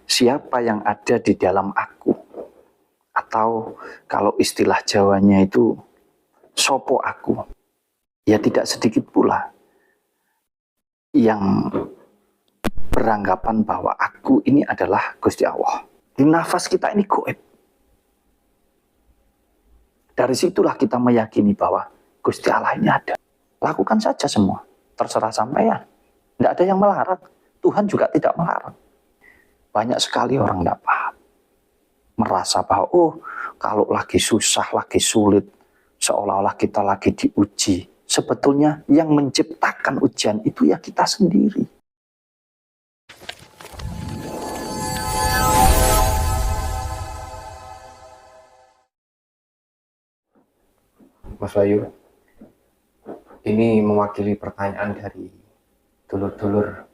siapa yang ada di dalam aku, atau kalau istilah Jawanya itu sopo aku. Ya tidak sedikit pula yang beranggapan bahwa aku ini adalah Gusti Allah. Di nafas kita ini goib. Dari situlah kita meyakini bahwa Gusti Allah ini ada. Lakukan saja semua, terserah sampean. Tidak ada yang melarang. Tuhan juga tidak melarang. Banyak sekali orang tidak paham. Merasa bahwa kalau lagi susah, lagi sulit, seolah-olah kita lagi diuji. Sebetulnya yang menciptakan ujian itu ya kita sendiri. Mas Wahyu, ini mewakili pertanyaan dari dulur-dulur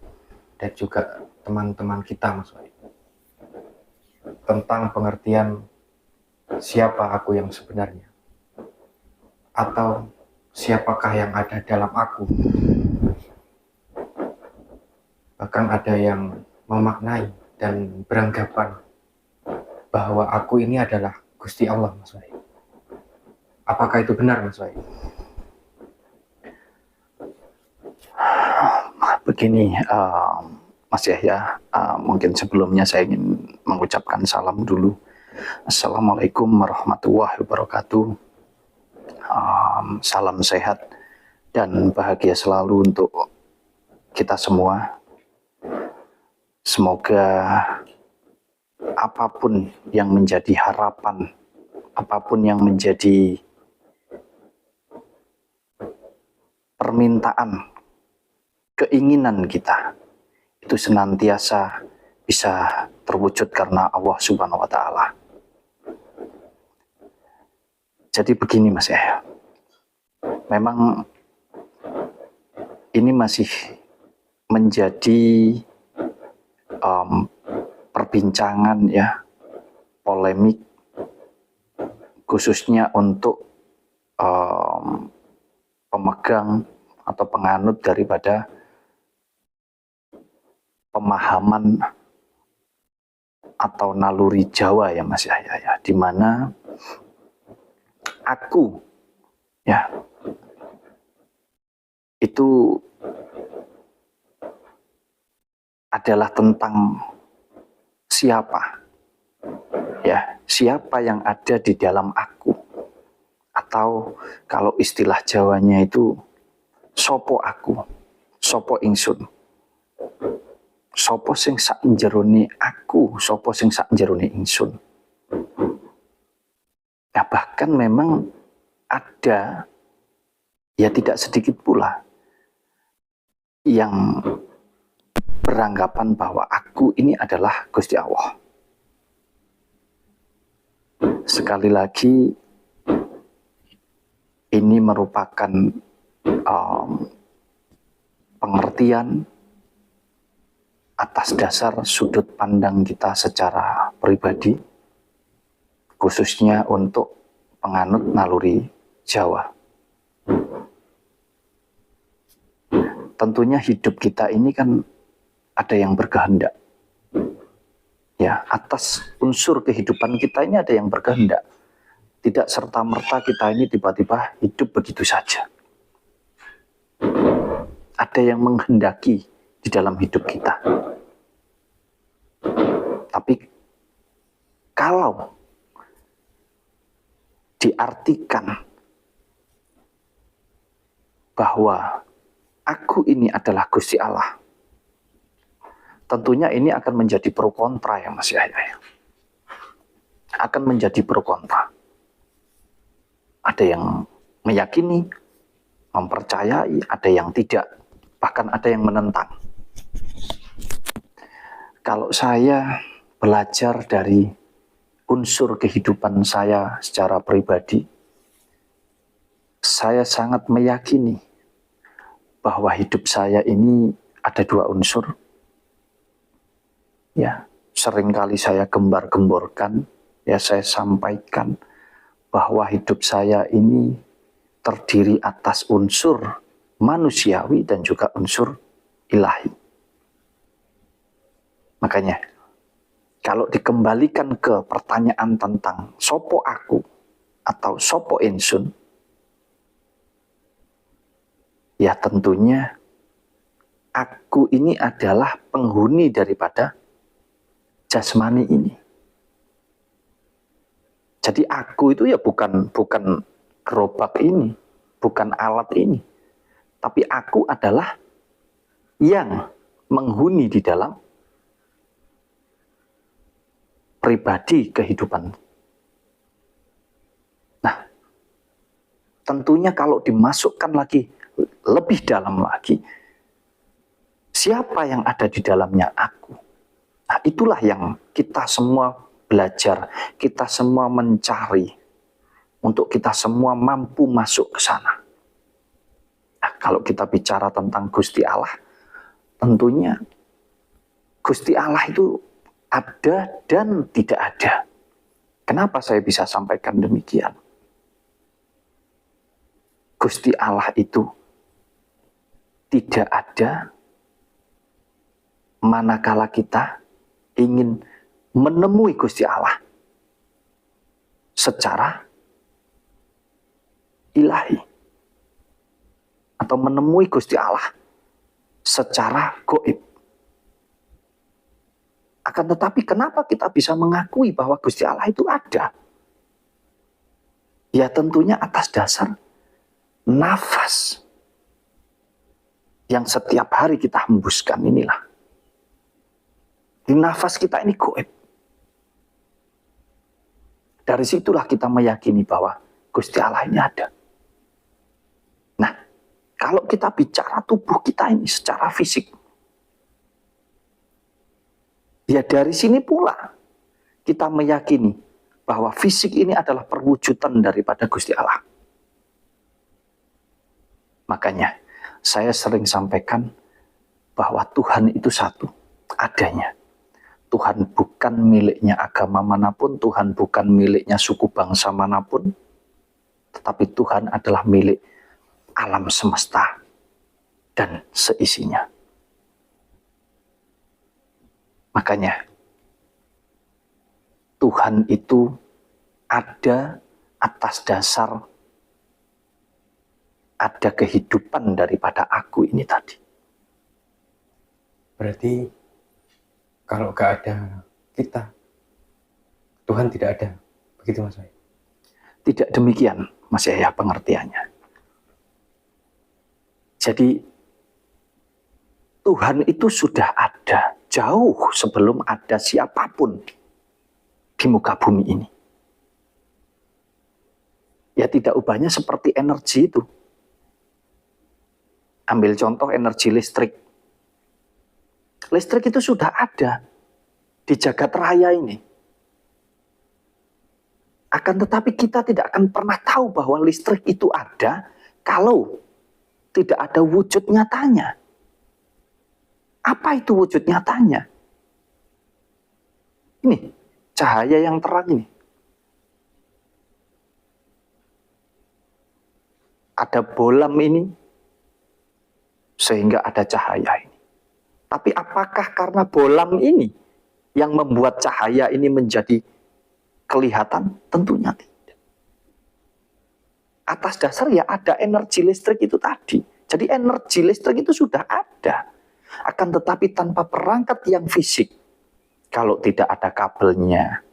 dan juga teman-teman kita, Mas Wahyu, tentang pengertian siapa aku yang sebenarnya, atau siapakah yang ada dalam aku. Bahkan ada yang memaknai dan beranggapan bahwa aku ini adalah Gusti Allah, Mas Wahyu. Apakah itu benar, Mas Wahyu? Begini, Mas Yahya, mungkin sebelumnya saya ingin mengucapkan salam dulu. Assalamualaikum warahmatullahi wabarakatuh. Salam sehat dan bahagia selalu untuk kita semua. Semoga apapun yang menjadi harapan, apapun yang menjadi permintaan, keinginan kita, itu senantiasa bisa terwujud karena Allah Subhanahu wa Ta'ala. Jadi begini, Mas ya, memang ini masih menjadi perbincangan ya, polemik, khususnya untuk pemegang atau penganut daripada pemahaman atau naluri Jawa ya Mas Yahya ya, di mana aku ya itu adalah tentang siapa ya, siapa yang ada di dalam aku, atau kalau istilah Jawanya itu sopo aku, sopo ingsun, sopo sing sak jerone aku, sopo sing sak jerone ingsun. Nah, bahkan memang ada ya tidak sedikit pula yang beranggapan bahwa aku ini adalah Gusti Allah. Sekali lagi, ini merupakan pengertian atas dasar sudut pandang kita secara pribadi, khususnya untuk penganut naluri Jawa. Tentunya hidup kita ini kan ada yang berkehendak. Ya, atas unsur kehidupan kita ini ada yang berkehendak. Tidak serta-merta kita ini tiba-tiba hidup begitu saja. Ada yang menghendaki di dalam hidup kita. Tapi kalau diartikan bahwa aku ini adalah Gusti Allah, tentunya ini akan menjadi pro kontra ya Mas Yahya. Akan menjadi pro kontra. Ada yang meyakini, mempercayai, ada yang tidak, bahkan ada yang menentang. Kalau saya belajar dari unsur kehidupan saya secara pribadi, saya sangat meyakini bahwa hidup saya ini ada dua unsur. Ya, seringkali saya gembar-gemborkan, ya saya sampaikan bahwa hidup saya ini terdiri atas unsur manusiawi dan juga unsur ilahi. Makanya Kalau dikembalikan ke pertanyaan tentang sopo aku atau sopo insun, ya tentunya aku ini adalah penghuni daripada jasmani ini. Jadi aku itu ya bukan gerobak ini, bukan alat ini. Tapi aku adalah yang menghuni di dalam pribadi kehidupan. Nah, tentunya kalau dimasukkan lagi lebih dalam lagi, siapa yang ada di dalamnya aku? Nah, itulah yang kita semua belajar, kita semua mencari, untuk kita semua mampu masuk ke sana. Nah, kalau kita bicara tentang Gusti Allah, tentunya Gusti Allah itu ada dan tidak ada. Kenapa saya bisa sampaikan demikian? Gusti Allah itu tidak ada manakala kita ingin menemui Gusti Allah secara ilahi, atau menemui Gusti Allah secara gaib. Akan tetapi kenapa kita bisa mengakui bahwa Gusti Allah itu ada? Ya tentunya atas dasar nafas yang setiap hari kita hembuskan inilah. Di nafas kita ini gaib. Dari situlah kita meyakini bahwa Gusti Allah ini ada. Nah, kalau kita bicara tubuh kita ini secara fisik, ya dari sini pula kita meyakini bahwa fisik ini adalah perwujudan daripada Gusti Allah. Makanya saya sering sampaikan bahwa Tuhan itu satu adanya. Tuhan bukan miliknya agama manapun, Tuhan bukan miliknya suku bangsa manapun, tetapi Tuhan adalah milik alam semesta dan seisinya. Makanya Tuhan itu ada atas dasar ada kehidupan daripada aku ini tadi. Berarti kalau gak ada kita, Tuhan tidak ada. Begitu Mas Yahya? Tidak demikian Mas Yahya pengertiannya. Jadi Tuhan itu sudah ada jauh sebelum ada siapapun di muka bumi ini. Ya tidak ubahnya seperti energi itu. Ambil contoh energi listrik. Listrik itu sudah ada di jagat raya ini. Akan tetapi kita tidak akan pernah tahu bahwa listrik itu ada kalau tidak ada wujud nyatanya. Apa itu wujud nyatanya? Ini cahaya yang terang ini. Ada bolam ini sehingga ada cahaya ini. Tapi apakah karena bolam ini yang membuat cahaya ini menjadi kelihatan? Tentunya tidak. Atas dasar ya ada energi listrik itu tadi. Jadi energi listrik itu sudah ada. Akan tetapi tanpa perangkat yang fisik. Kalau tidak ada kabelnya,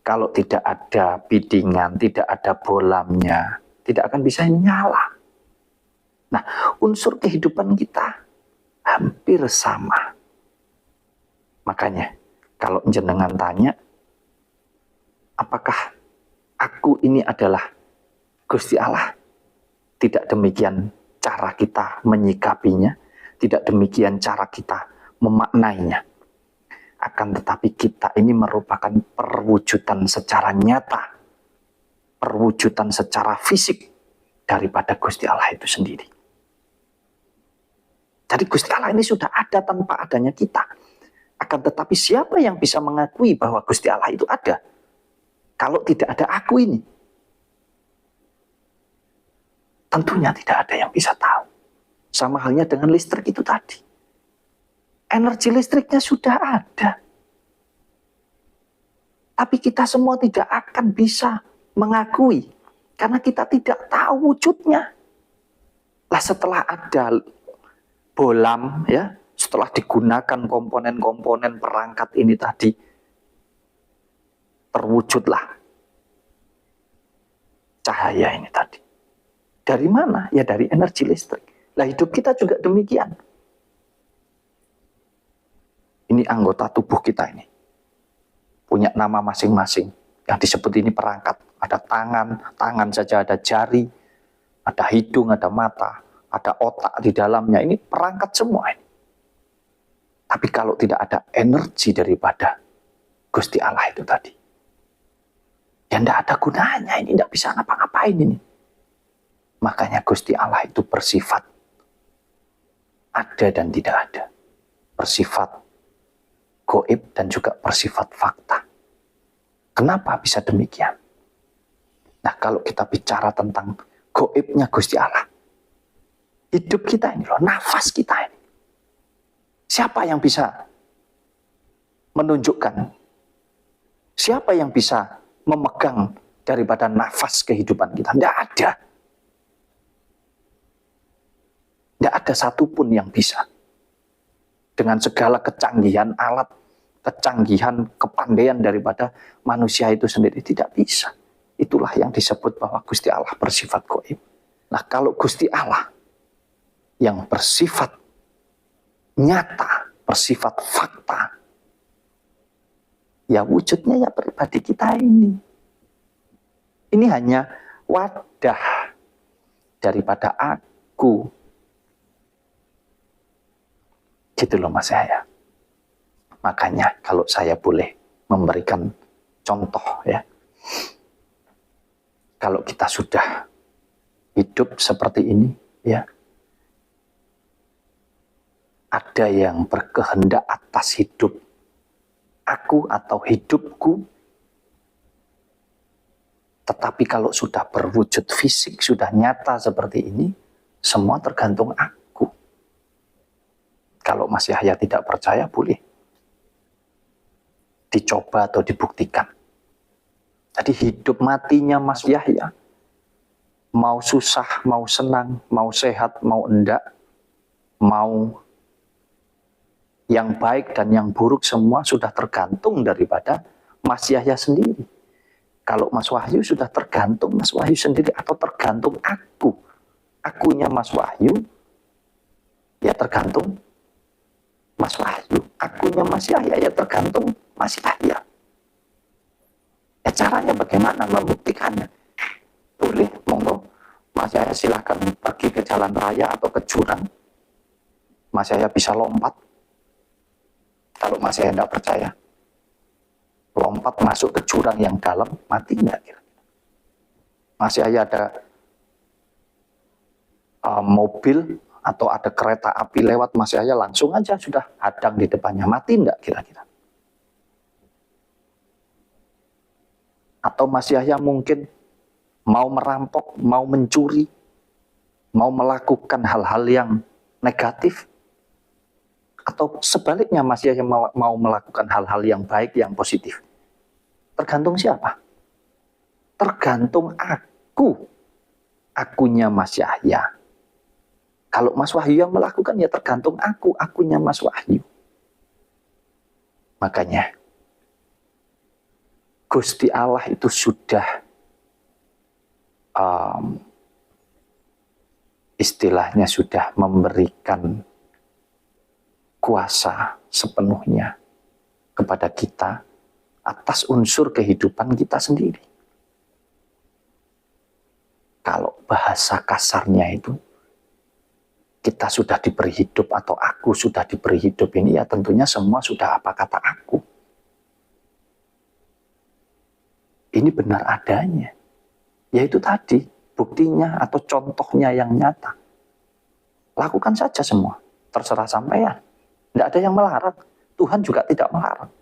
kalau tidak ada bidingan, tidak ada bolamnya, tidak akan bisa nyala. Nah, unsur kehidupan kita hampir sama. Makanya, kalau jenengan tanya, apakah aku ini adalah Gusti Allah? Tidak demikian cara kita menyikapinya, tidak demikian cara kita memaknainya. Akan tetapi kita ini merupakan perwujudan secara nyata, perwujudan secara fisik daripada Gusti Allah itu sendiri. Jadi Gusti Allah ini sudah ada tanpa adanya kita. Akan tetapi siapa yang bisa mengakui bahwa Gusti Allah itu ada? Kalau tidak ada aku ini. Tentunya tidak ada yang bisa tahu. Sama halnya dengan listrik itu tadi. Energi listriknya sudah ada. Tapi kita semua tidak akan bisa mengakui karena kita tidak tahu wujudnya. Lah setelah ada bolam, ya, setelah digunakan komponen-komponen perangkat ini tadi, terwujudlah cahaya ini tadi. Dari mana? Ya dari energi listrik. Lah hidup kita juga demikian. Ini anggota tubuh kita ini. Punya nama masing-masing. Yang disebut ini perangkat. Ada tangan saja ada jari, ada hidung, ada mata, ada otak di dalamnya. Ini perangkat semua ini. Tapi kalau tidak ada energi daripada Gusti Allah itu tadi, ya tidak ada gunanya, ini tidak bisa ngapa-ngapain ini. Makanya Gusti Allah itu bersifat ada dan tidak ada. Bersifat gaib dan juga bersifat fakta. Kenapa bisa demikian? Nah, kalau kita bicara tentang gaibnya Gusti Allah, hidup kita ini loh, nafas kita ini. Siapa yang bisa menunjukkan? Siapa yang bisa memegang daripada nafas kehidupan kita? Tidak ada. Tidak ada satupun yang bisa. Dengan segala kecanggihan alat, kecanggihan, kepandaian daripada manusia itu sendiri, tidak bisa. Itulah yang disebut bahwa Gusti Allah bersifat gaib. Nah, kalau Gusti Allah yang bersifat nyata, bersifat fakta, ya wujudnya ya pribadi kita ini. Ini hanya wadah daripada aku. Gitu loh Mas saya. Makanya kalau saya boleh memberikan contoh ya. Kalau kita sudah hidup seperti ini ya. Ada yang berkehendak atas hidup aku atau hidupku. Tetapi kalau sudah berwujud fisik, sudah nyata seperti ini, semua tergantung aku. Kalau Mas Yahya tidak percaya, boleh dicoba atau dibuktikan. Jadi hidup matinya Mas Yahya, mau susah, mau senang, mau sehat, mau enggak, mau yang baik dan yang buruk semua sudah tergantung daripada Mas Yahya sendiri. Kalau Mas Wahyu sudah tergantung Mas Wahyu sendiri atau tergantung aku. Akunya Mas Wahyu, ya tergantung Mas Wahyu. Akunya Mas Yahya, ya tergantung Mas Yahya. Ya caranya bagaimana membuktikannya? Boleh, monggo. Mas Yahya silahkan pergi ke jalan raya atau ke jurang. Mas Yahya bisa lompat. Kalau Mas Yahya tidak percaya, lompat masuk ke jurang yang dalam, mati nggak kira-kira? Mas Yahya ada mobil atau ada kereta api lewat, Mas Yahya langsung aja sudah hadang di depannya, mati nggak kira-kira? Atau Mas Yahya mungkin mau merampok, mau mencuri, mau melakukan hal-hal yang negatif, atau sebaliknya Mas Yahya mau melakukan hal-hal yang baik, yang positif. Tergantung siapa? Tergantung aku. Akunya Mas Yahya. Kalau Mas Wahyu yang melakukan, ya tergantung aku. Akunya Mas Wahyu. Makanya Gusti Allah itu sudah istilahnya sudah memberikan kuasa sepenuhnya kepada kita atas unsur kehidupan kita sendiri. Kalau bahasa kasarnya itu, kita sudah diberi hidup atau aku sudah diberi hidup ini, ya tentunya semua sudah apa kata aku. Ini benar adanya. Yaitu tadi, buktinya atau contohnya yang nyata. Lakukan saja semua, terserah sampean. Tidak ada yang melarang. Tuhan juga tidak melarang.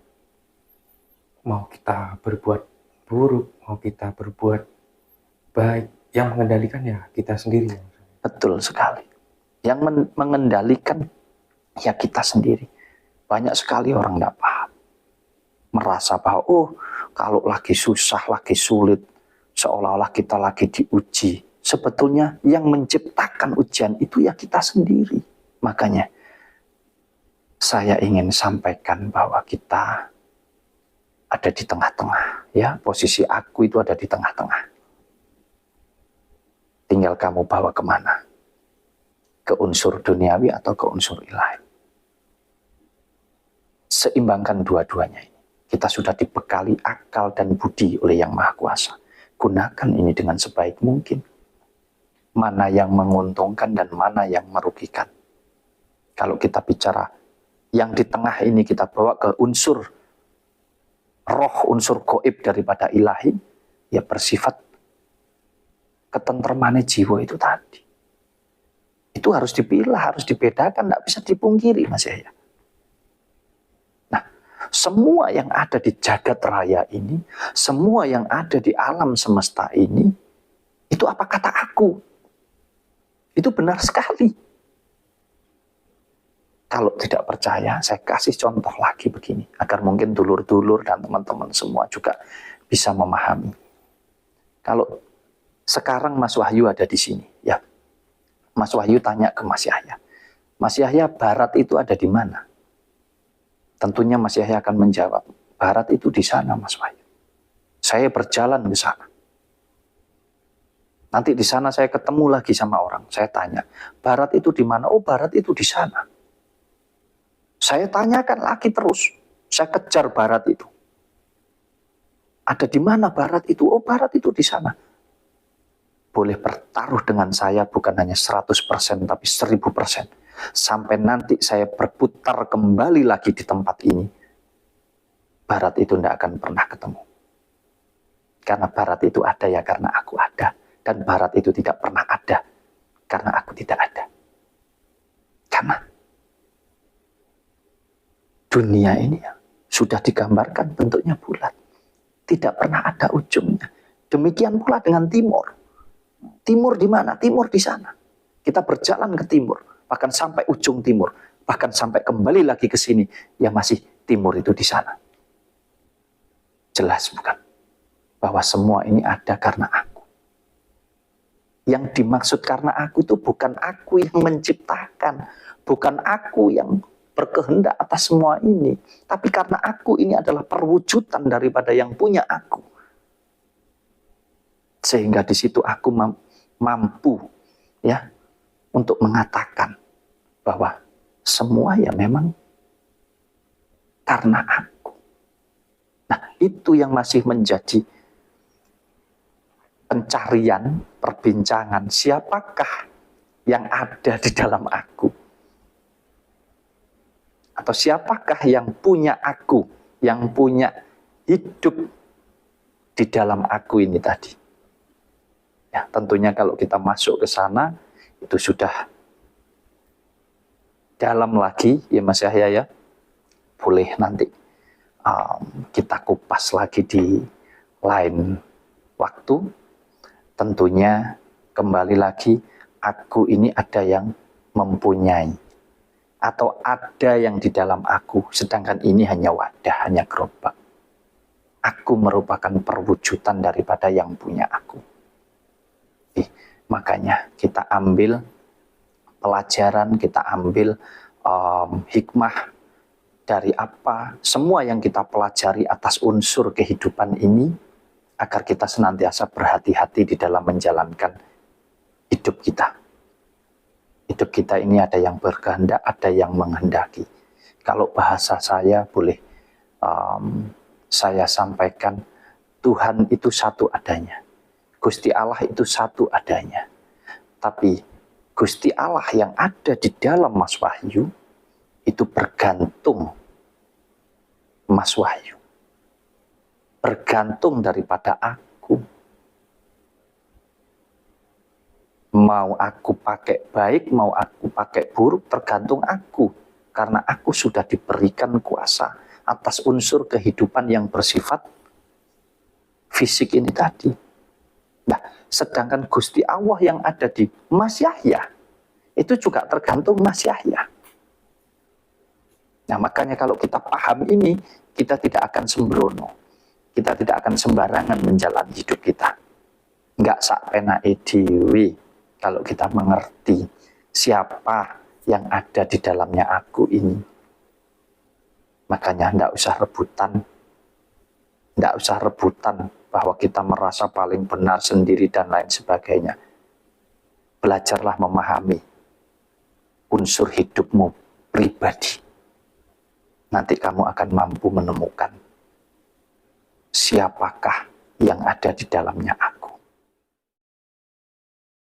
Mau kita berbuat buruk, mau kita berbuat baik, yang mengendalikan ya kita sendiri. Betul sekali. Yang mengendalikan ya kita sendiri. Banyak sekali orang tidak paham. Merasa bahwa, kalau lagi susah, lagi sulit, seolah-olah kita lagi diuji. Sebetulnya yang menciptakan ujian itu ya kita sendiri. Makanya saya ingin sampaikan bahwa kita ada di tengah-tengah. Ya, posisi aku itu ada di tengah-tengah. Tinggal kamu bawa kemana? Ke unsur duniawi atau ke unsur ilahi. Seimbangkan dua-duanya ini. Kita sudah dibekali akal dan budi oleh Yang Maha Kuasa. Gunakan ini dengan sebaik mungkin. Mana yang menguntungkan dan mana yang merugikan. Kalau kita bicara yang di tengah ini kita bawa ke unsur roh, unsur gaib daripada ilahi, ya bersifat ketentraman jiwa itu tadi. Itu harus dipilah, harus dibedakan, tidak bisa dipungkiri, Mas Yahya. Nah, semua yang ada di jagat raya ini, semua yang ada di alam semesta ini, itu apa kata aku? Itu benar sekali. Kalau tidak percaya, saya kasih contoh lagi begini, agar mungkin dulur-dulur dan teman-teman semua juga bisa memahami. Kalau sekarang Mas Wahyu ada di sini, ya, Mas Wahyu tanya ke Mas Yahya, Mas Yahya, barat itu ada di mana? Tentunya Mas Yahya akan menjawab, barat itu di sana, Mas Wahyu. Saya berjalan ke sana. Nanti di sana saya ketemu lagi sama orang, saya tanya, barat itu di mana? Oh, barat itu di sana. Saya tanyakan lagi terus, saya kejar barat itu. Ada di mana barat itu? Oh, barat itu di sana. Boleh bertaruh dengan saya bukan hanya 100% tapi 1000%. Sampai nanti saya berputar kembali lagi di tempat ini. Barat itu tidak akan pernah ketemu. Karena barat itu ada ya karena aku ada. Dan barat itu tidak pernah ada karena aku tidak ada. Karena dunia ini sudah digambarkan bentuknya bulat. Tidak pernah ada ujungnya. Demikian pula dengan timur. Timur di mana? Timur di sana. Kita berjalan ke timur, bahkan sampai ujung timur, bahkan sampai kembali lagi ke sini, ya masih timur itu di sana. Jelas bukan? Bahwa semua ini ada karena aku. Yang dimaksud karena aku itu bukan aku yang menciptakan, bukan aku yang berkehendak atas semua ini, tapi karena aku ini adalah perwujudan daripada yang punya aku. Sehingga di situ aku mampu ya untuk mengatakan bahwa semua ya memang karena aku. Nah, itu yang masih menjadi pencarian, perbincangan, siapakah yang ada di dalam aku? Atau siapakah yang punya aku, yang punya hidup di dalam aku ini tadi? Ya, tentunya kalau kita masuk ke sana, itu sudah dalam lagi, ya Mas Yahya ya. Boleh nanti kita kupas lagi di lain waktu. Tentunya kembali lagi, aku ini ada yang mempunyai. Atau ada yang di dalam aku, sedangkan ini hanya wadah, hanya gerobak. Aku merupakan perwujudan daripada yang punya aku. Makanya kita ambil pelajaran, kita ambil hikmah dari apa, semua yang kita pelajari atas unsur kehidupan ini, agar kita senantiasa berhati-hati di dalam menjalankan hidup kita. Hidup kita ini ada yang berkehendak, ada yang menghendaki. Kalau bahasa saya boleh saya sampaikan, Tuhan itu satu adanya. Gusti Allah itu satu adanya. Tapi Gusti Allah yang ada di dalam Mas Wahyu, itu bergantung Mas Wahyu. Bergantung daripada aku. Mau aku pakai baik, mau aku pakai buruk, tergantung aku. Karena aku sudah diberikan kuasa atas unsur kehidupan yang bersifat fisik ini tadi. Nah, sedangkan Gusti Allah yang ada di Mas Yahya, itu juga tergantung Mas Yahya. Nah, makanya kalau kita paham ini, kita tidak akan sembrono. kita tidak akan sembarangan menjalani hidup kita. Enggak sak penake dhewe kalau kita mengerti siapa yang ada di dalamnya aku ini. Makanya enggak usah rebutan bahwa kita merasa paling benar sendiri dan lain sebagainya. Belajarlah memahami unsur hidupmu pribadi. Nanti kamu akan mampu menemukan siapakah yang ada di dalamnya aku.